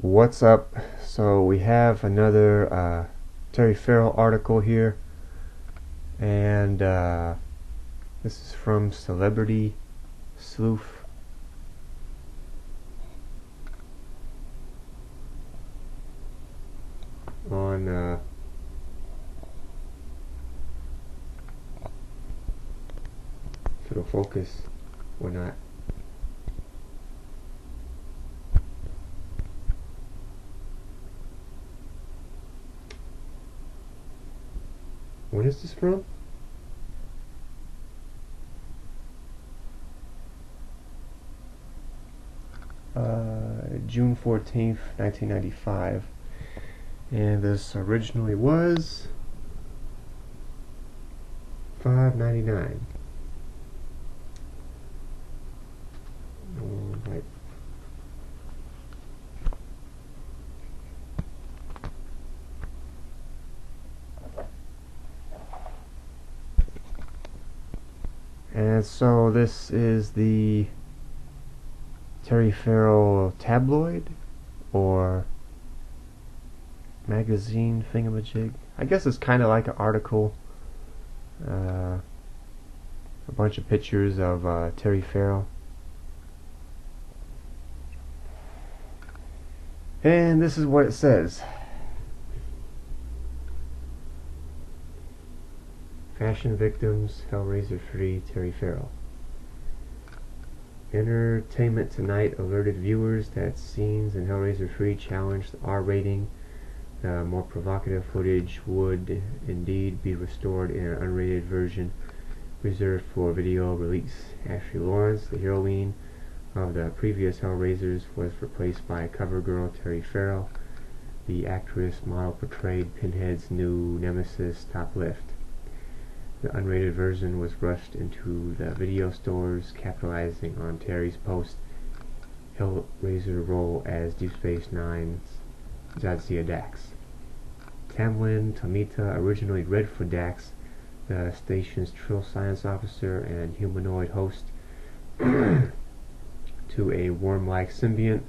What's up? So we have another Terry Farrell article here, and this is from Celebrity Sleuth. On if it'll focus or not. When is this from? June 14th, 1995. And this originally was $5.99. Alright. And so this is the Terry Farrell tabloid or magazine thingamajig. I guess it's kind of like an article. A bunch of pictures of Terry Farrell. And this is what it says. Fashion victims, Hellraiser free, Terry Farrell. Entertainment Tonight alerted viewers that scenes in Hellraiser 3 challenged the R rating. The more provocative footage would indeed be restored in an unrated version reserved for video release. Ashley Lawrence, the heroine of the previous Hellraisers, was replaced by cover girl Terry Farrell. The actress model portrayed Pinhead's new nemesis Toplift. The unrated version was rushed into the video stores, capitalizing on Terry's post-Hellraiser role as Deep Space Nine's Jadzia Dax. Tamlin Tomita originally read for Dax, the station's Trill Science Officer and humanoid host, to a worm-like symbiont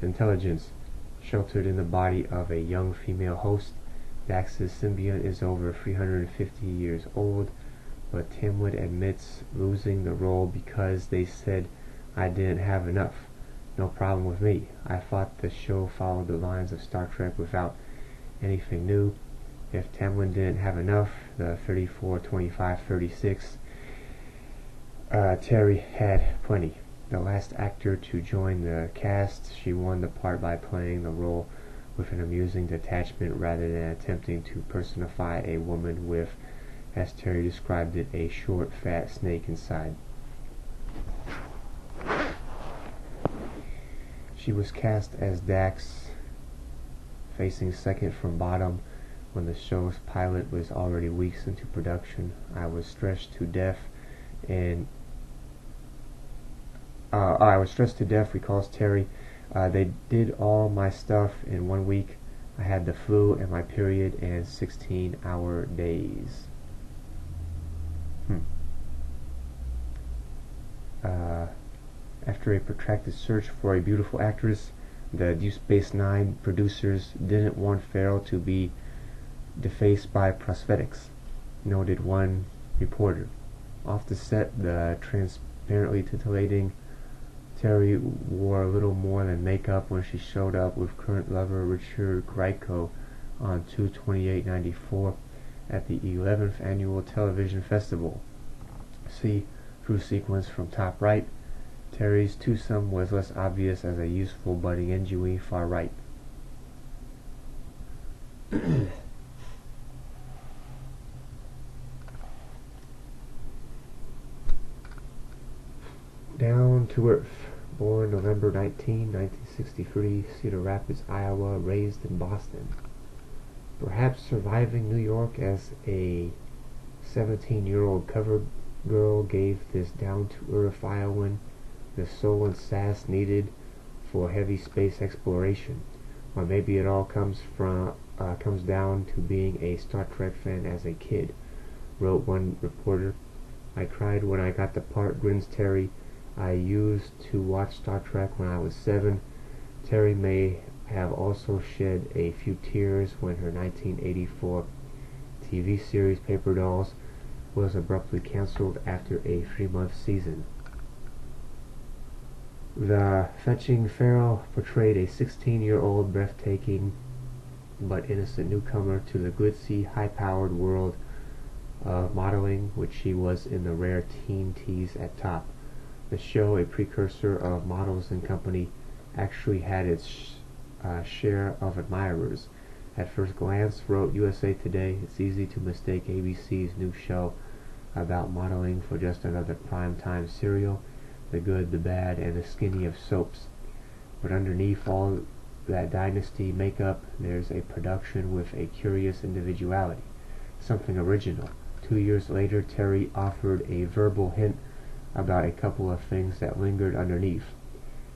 intelligence sheltered in the body of a young female host. Dax's symbiont is over 350 years old, but Tamlin admits losing the role because they said, "I didn't have enough. No problem with me. I thought the show followed the lines of Star Trek without anything new. If Tamlin didn't have enough, the 34, 25, 36, Terry had plenty." The last actor to join the cast, she won the part by playing the role with an amusing detachment rather than attempting to personify a woman with, as Terry described it, a short, fat snake inside. She was cast as Dax, facing second from bottom when the show's pilot was already weeks into production. I was stressed to death, recalls Terry. They did all my stuff in 1 week. I had the flu and my period and 16-hour days. After a protracted search for a beautiful actress, the Deep Space Nine producers didn't want Farrell to be defaced by prosthetics, noted one reporter. Off the set, the transparently titillating Terry wore a little more than makeup when she showed up with current lover Richard Grieco on 2/28/94 at the 11th Annual Television Festival. See through sequence from top right. Terry's twosome was less obvious as a useful budding ingenue far right. Down to Earth. Born November 19, 1963, Cedar Rapids, Iowa, raised in Boston. Perhaps surviving New York as a 17-year-old cover girl gave this down-to-earth Iowan the soul and sass needed for heavy space exploration. Or maybe it all comes down to being a Star Trek fan as a kid, wrote one reporter. I cried when I got the part, grins Terry. I used to watch Star Trek when I was 7. Terry may have also shed a few tears when her 1984 TV series Paper Dolls was abruptly cancelled after a 3-month season. The fetching Farrell portrayed a 16-year-old breathtaking but innocent newcomer to the glitzy, high-powered world of modeling, which she was in the rare teen tease at Top. The show, a precursor of Models and Company, actually had its share of admirers. At first glance, wrote USA Today, it's easy to mistake ABC's new show about modeling for just another primetime serial, the good, the bad, and the skinny of soaps. But underneath all that dynasty makeup, there's a production with a curious individuality, something original. 2 years later, Terry offered a verbal hint about a couple of things that lingered underneath.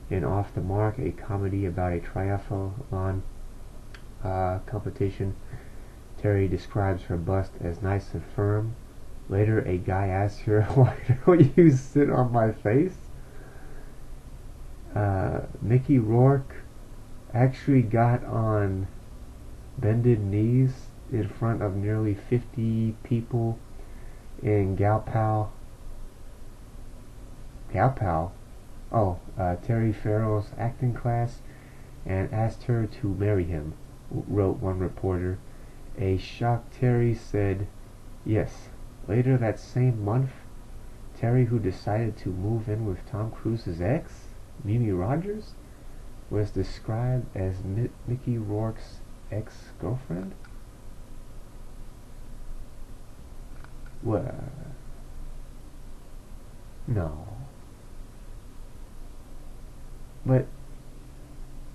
In Off the Mark, a comedy about a triathlon competition, Terry describes her bust as nice and firm. Later, a guy asks her, "Why don't you sit on my face?" Mickey Rourke actually got on bended knees in front of nearly 50 people in Galpal, Terry Farrell's acting class, and asked her to marry him, wrote one reporter. A shocked Terry said yes. Later that same month, Terry, who decided to move in with Tom Cruise's ex, Mimi Rogers, was described as Mickey Rourke's ex-girlfriend? What? No. But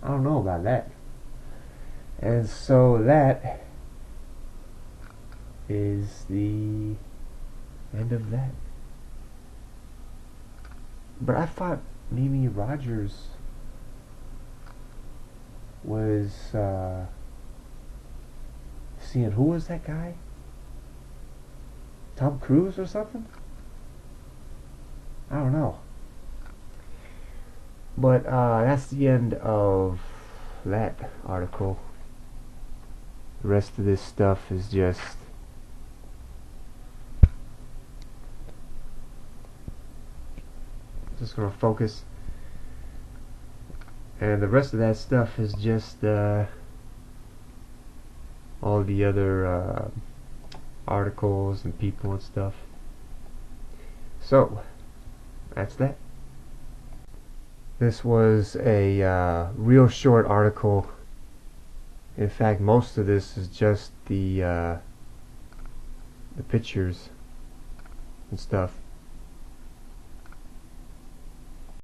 I don't know about that. And so that is the end of that. But I thought Mimi Rogers was seeing, who was that guy? Tom Cruise or something? I don't know. But that's the end of that article. The rest of this stuff is just gonna focus, and the rest of that stuff is just all the other articles and people and stuff. So that's that. This was a real short article. In fact, most of this is just the pictures and stuff.